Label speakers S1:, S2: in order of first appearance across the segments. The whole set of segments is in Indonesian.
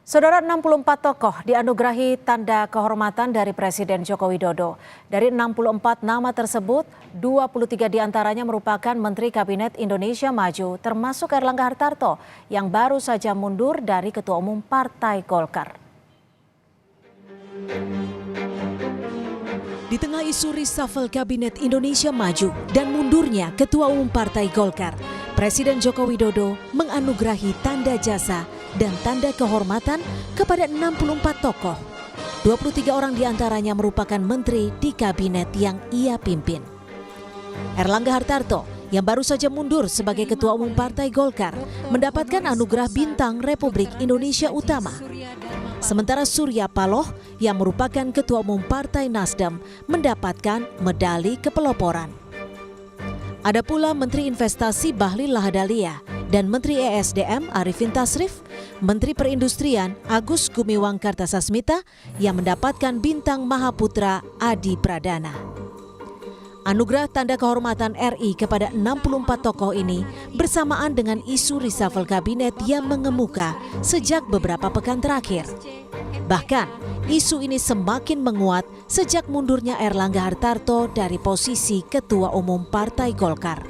S1: Saudara, 64 tokoh dianugerahi tanda kehormatan dari Presiden Joko Widodo. Dari 64 nama tersebut, 23 diantaranya merupakan Menteri Kabinet Indonesia Maju, termasuk Erlangga Hartarto yang baru saja mundur dari Ketua Umum Partai Golkar. Di tengah isu reshuffle Kabinet Indonesia Maju dan mundurnya Ketua Umum Partai Golkar, Presiden Joko Widodo menganugerahi tanda jasa dan tanda kehormatan kepada 64 tokoh. 23 orang diantaranya merupakan menteri di kabinet yang ia pimpin. Erlangga Hartarto yang baru saja mundur sebagai Ketua Umum Partai Golkar mendapatkan anugerah Bintang Republik Indonesia Utama. Sementara Surya Paloh yang merupakan Ketua Umum Partai Nasdem mendapatkan medali kepeloporan. Ada pula Menteri Investasi Bahlil Lahadalia dan Menteri ESDM Arifin Tasrif, Menteri Perindustrian Agus Gumiwang Kartasasmita yang mendapatkan Bintang Mahaputra Adi Pradana. Anugerah Tanda Kehormatan RI kepada 64 tokoh ini bersamaan dengan isu reshuffle kabinet yang mengemuka sejak beberapa pekan terakhir. Bahkan, isu ini semakin menguat sejak mundurnya Erlangga Hartarto dari posisi Ketua Umum Partai Golkar.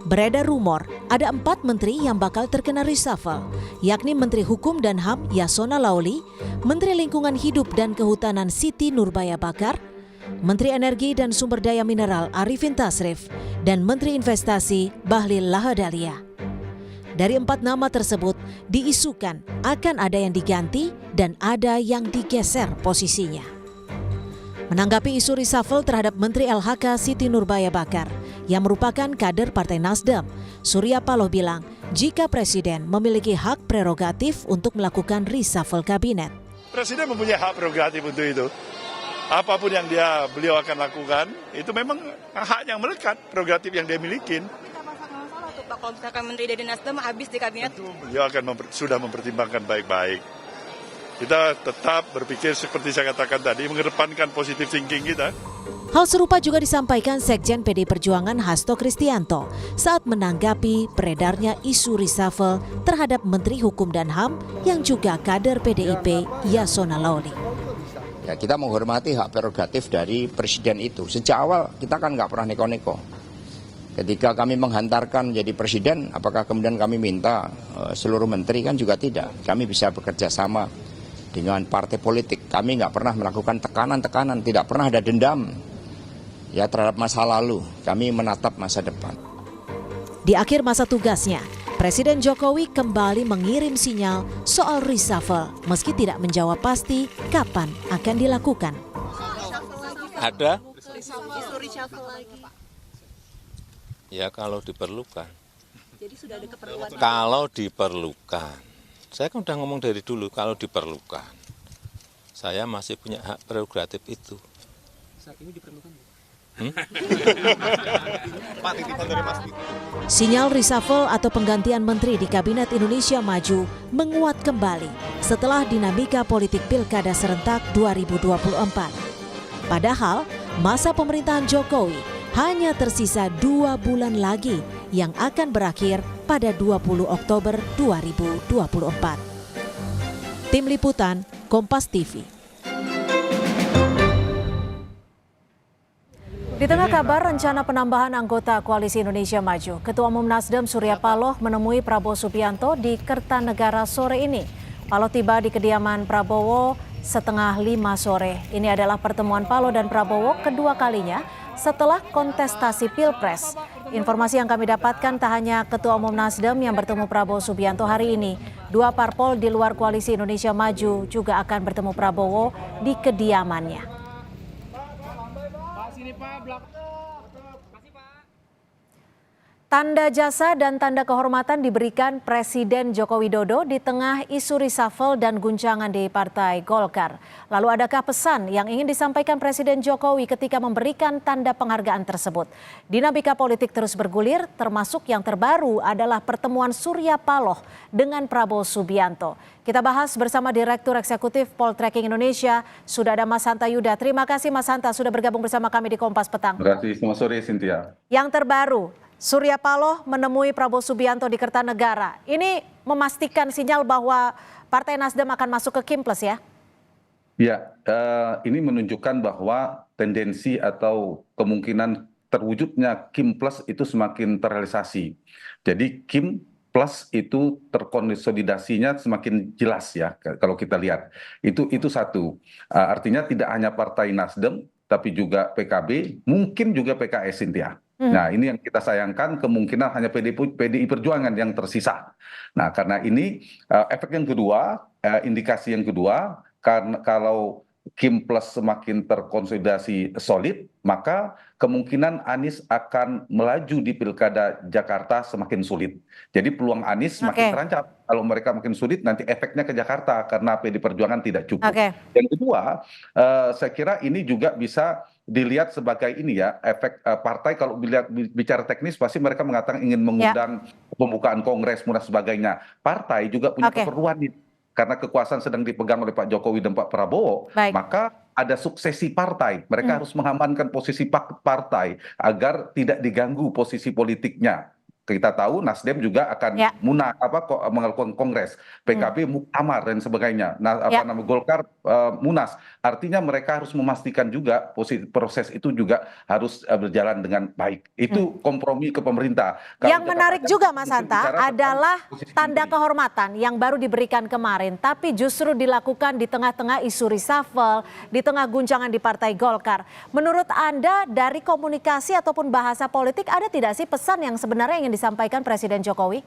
S1: Beredar rumor ada 4 menteri yang bakal terkena reshuffle, yakni Menteri Hukum dan HAM Yasona Laoly, Menteri Lingkungan Hidup dan Kehutanan Siti Nurbaya Bakar, Menteri Energi dan Sumber Daya Mineral Arifin Tasrif, dan Menteri Investasi Bahlil Lahadalia. Dari 4 nama tersebut diisukan akan ada yang diganti dan ada yang digeser posisinya. Menanggapi isu reshuffle terhadap Menteri LHK Siti Nurbaya Bakar yang merupakan kader Partai Nasdem, Surya Paloh bilang jika Presiden memiliki hak prerogatif untuk melakukan reshuffle kabinet.
S2: Presiden mempunyai hak prerogatif untuk itu. Apapun yang beliau akan lakukan, itu memang hak yang melekat, prerogatif yang dia miliki.
S3: Kalau misalkan Menteri dari Nasdem habis di kabinet,
S2: beliau akan sudah mempertimbangkan baik-baik. Kita tetap berpikir seperti saya katakan tadi, mengedepankan positive thinking kita.
S1: Hal serupa juga disampaikan Sekjen PD Perjuangan Hasto Kristianto saat menanggapi beredarnya isu reshuffle terhadap Menteri Hukum dan HAM yang juga kader PDIP Yasona Laoly.
S4: Ya, kita menghormati hak prerogatif dari Presiden itu. Sejak awal kita kan nggak pernah neko-neko. Ketika kami menghantarkan jadi Presiden, apakah kemudian kami minta seluruh menteri? Kan juga tidak. Kami bisa bekerja sama dengan partai politik. Kami nggak pernah melakukan tekanan-tekanan, tidak pernah ada dendam ya terhadap masa lalu. Kami menatap masa depan.
S1: Di akhir masa tugasnya, Presiden Jokowi kembali mengirim sinyal soal reshuffle meski tidak menjawab pasti kapan akan dilakukan.
S5: Ada? Ya kalau diperlukan.
S3: jadi sudah ada keperluan.
S5: Kalau diperlukan. Saya kan udah ngomong dari dulu kalau diperlukan. Saya masih punya hak prerogatif itu.
S6: Saat ini diperlukan.
S1: Sinyal reshuffle atau penggantian menteri di Kabinet Indonesia Maju menguat kembali setelah dinamika politik Pilkada serentak 2024. Padahal masa pemerintahan Jokowi hanya tersisa 2 bulan lagi yang akan berakhir pada 20 Oktober 2024. Tim Liputan Kompas TV. Di tengah kabar rencana penambahan anggota Koalisi Indonesia Maju, Ketua Umum Nasdem Surya Paloh menemui Prabowo Subianto di Kertanegara sore ini. Paloh tiba di kediaman Prabowo setengah 5 sore. Ini adalah pertemuan Paloh dan Prabowo kedua kalinya setelah kontestasi Pilpres. Informasi yang kami dapatkan tak hanya Ketua Umum Nasdem yang bertemu Prabowo Subianto hari ini. 2 parpol di luar Koalisi Indonesia Maju juga akan bertemu Prabowo di kediamannya. Tanda jasa dan tanda kehormatan diberikan Presiden Joko Widodo di tengah isu reshuffle dan guncangan di Partai Golkar. Lalu adakah pesan yang ingin disampaikan Presiden Jokowi ketika memberikan tanda penghargaan tersebut? Dinamika politik terus bergulir, termasuk yang terbaru adalah pertemuan Surya Paloh dengan Prabowo Subianto. Kita bahas bersama Direktur Eksekutif Poltreking Indonesia, sudah ada Mas Hanta Yuda. Terima kasih Mas Hanta sudah bergabung bersama kami di Kompas Petang.
S7: Terima kasih, selamat sore Cynthia.
S1: Yang terbaru, Surya Paloh menemui Prabowo Subianto di Kertanegara. Ini memastikan sinyal bahwa Partai Nasdem akan masuk ke Kim Plus ya?
S7: Ya, ini menunjukkan bahwa tendensi atau kemungkinan terwujudnya Kim Plus itu semakin terrealisasi. Jadi Kim Plus itu terkonsolidasinya semakin jelas ya kalau kita lihat. Itu satu. Artinya tidak hanya Partai Nasdem, tapi juga PKB, mungkin juga PKS, Cynthia. Nah, ini yang kita sayangkan, kemungkinan hanya PDI Perjuangan yang tersisa. Nah, karena ini efek yang kedua, indikasi yang kedua, karena kalau Kim Plus semakin terkonsolidasi solid, maka kemungkinan Anies akan melaju di Pilkada Jakarta semakin sulit. Jadi peluang Anies semakin terancam. Kalau mereka makin sulit, nanti efeknya ke Jakarta karena PD Perjuangan tidak cukup. Yang kedua, saya kira ini juga bisa dilihat sebagai ini ya, efek partai kalau bicara teknis pasti mereka mengatakan ingin mengundang pembukaan kongres, dan sebagainya. Partai juga punya keperluan nih. Karena kekuasaan sedang dipegang oleh Pak Jokowi dan Pak Prabowo, maka ada suksesi partai. Mereka harus mengamankan posisi partai agar tidak diganggu posisi politiknya. Kita tahu Nasdem juga akan melakukan kongres, PKB muktamar dan sebagainya. Nah, Golkar munas. Artinya mereka harus memastikan juga proses itu juga harus berjalan dengan baik. Itu kompromi ke pemerintah.
S1: Yang menarik juga Mas Hanta adalah tanda kehormatan yang baru diberikan kemarin, tapi justru dilakukan di tengah-tengah isu reshuffle, di tengah guncangan di Partai Golkar. Menurut Anda dari komunikasi ataupun bahasa politik ada tidak sih pesan yang sebenarnya ingin disampaikan Presiden Jokowi?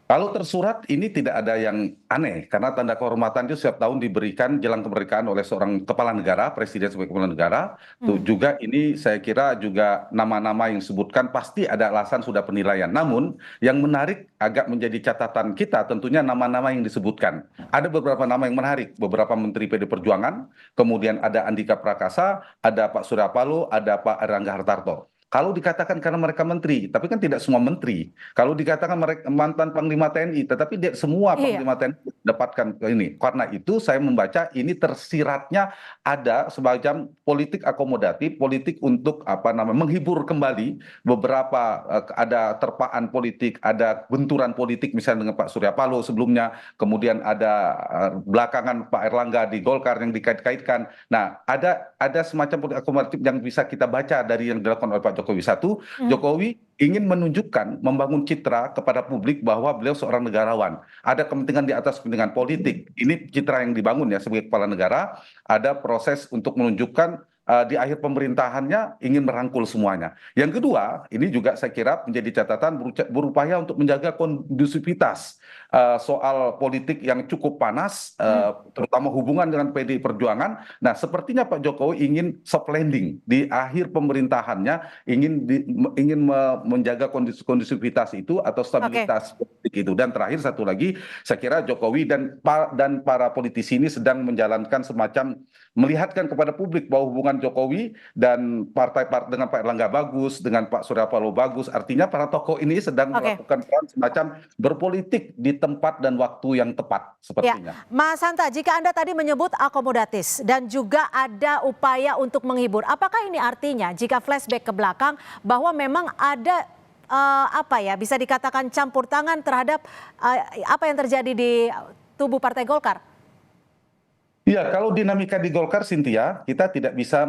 S7: Kalau tersurat ini tidak ada yang aneh, karena tanda kehormatan itu setiap tahun diberikan jelang kemerdekaan oleh seorang kepala negara, presiden sebagai kepala negara. Tuh juga ini saya kira juga nama-nama yang disebutkan pasti ada alasan sudah penilaian. Namun yang menarik agak menjadi catatan kita tentunya nama-nama yang disebutkan. Ada beberapa nama yang menarik, beberapa menteri PD Perjuangan, kemudian ada Andika Prakasa, ada Pak Surya Paloh, ada Pak Erlangga Hartarto. Kalau dikatakan karena mereka menteri, tapi kan tidak semua menteri. Kalau dikatakan mereka mantan Panglima TNI, tetapi semua Panglima TNI dapatkan ini. Karena itu saya membaca ini tersiratnya ada semacam politik akomodatif, politik untuk menghibur kembali beberapa ada terpaan politik, ada benturan politik misalnya dengan Pak Surya Paloh sebelumnya, kemudian ada belakangan Pak Erlangga di Golkar yang dikait-kaitkan. Nah, ada semacam politik akomodatif yang bisa kita baca dari yang dilakukan oleh Pak Jokowi. Satu, Jokowi ingin menunjukkan, membangun citra kepada publik bahwa beliau seorang negarawan. Ada kepentingan di atas kepentingan politik. Ini citra yang dibangun ya sebagai kepala negara. Ada proses untuk menunjukkan di akhir pemerintahannya ingin merangkul semuanya. Yang kedua, ini juga saya kira menjadi catatan berupaya untuk menjaga kondusivitas soal politik yang cukup panas, terutama hubungan dengan PDI Perjuangan. Nah, sepertinya Pak Jokowi ingin soft landing di akhir pemerintahannya, ingin menjaga kondusivitas itu atau stabilitas politik itu. Dan terakhir satu lagi, saya kira Jokowi dan para politisi ini sedang menjalankan semacam melihatkan kepada publik bahwa hubungan Jokowi dan partai dengan Pak Erlangga bagus, dengan Pak Surya Paloh bagus. Artinya para tokoh ini sedang melakukan peran semacam berpolitik di tempat dan waktu yang tepat sepertinya.
S1: Mas Hanta, jika Anda tadi menyebut akomodatis dan juga ada upaya untuk menghibur, apakah ini artinya jika flashback ke belakang bahwa memang ada bisa dikatakan campur tangan terhadap apa yang terjadi di tubuh Partai Golkar?
S7: Iya, kalau dinamika di Golkar, Cynthia, kita tidak bisa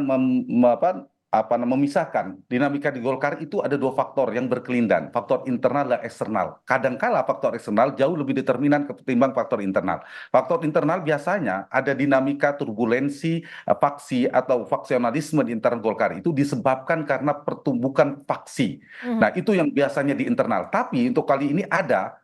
S7: memisahkan. Dinamika di Golkar itu ada dua faktor yang berkelindan, faktor internal dan eksternal. Kadangkala faktor eksternal jauh lebih determinan ketimbang faktor internal. Faktor internal biasanya ada dinamika turbulensi, faksi atau faksionalisme di internal Golkar itu disebabkan karena pertumbukan faksi. Nah, itu yang biasanya di internal. Tapi untuk kali ini ada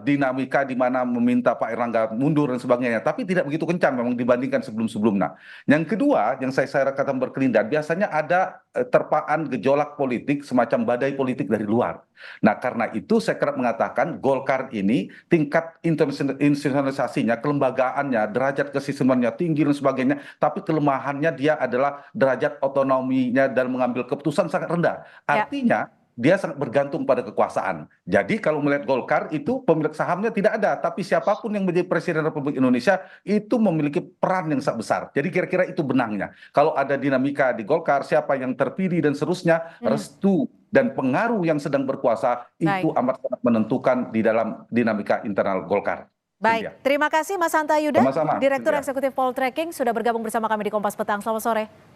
S7: dinamika di mana meminta Pak Erlangga mundur dan sebagainya, tapi tidak begitu kencang memang dibandingkan sebelum-sebelumnya. Yang kedua, yang saya katakan berkelindan, biasanya ada terpaan gejolak politik, semacam badai politik dari luar. Nah, karena itu saya kerap mengatakan Golkar ini tingkat institusionalisasinya, kelembagaannya, derajat kesistemannya tinggi dan sebagainya, tapi kelemahannya dia adalah derajat otonominya dan mengambil keputusan sangat rendah. Artinya dia sangat bergantung pada kekuasaan. Jadi kalau melihat Golkar itu pemilik sahamnya tidak ada, tapi siapapun yang menjadi Presiden Republik Indonesia itu memiliki peran yang sangat besar. Jadi kira-kira itu benangnya. Kalau ada dinamika di Golkar, siapa yang terpilih dan seterusnya, restu dan pengaruh yang sedang berkuasa itu amat sangat menentukan di dalam dinamika internal Golkar.
S1: Baik, terima kasih Mas Hanta Yuda,
S7: Sama-sama,
S1: Direktur
S7: Cynthia.
S1: Eksekutif Poltreking sudah bergabung bersama kami di Kompas Petang. Selamat sore.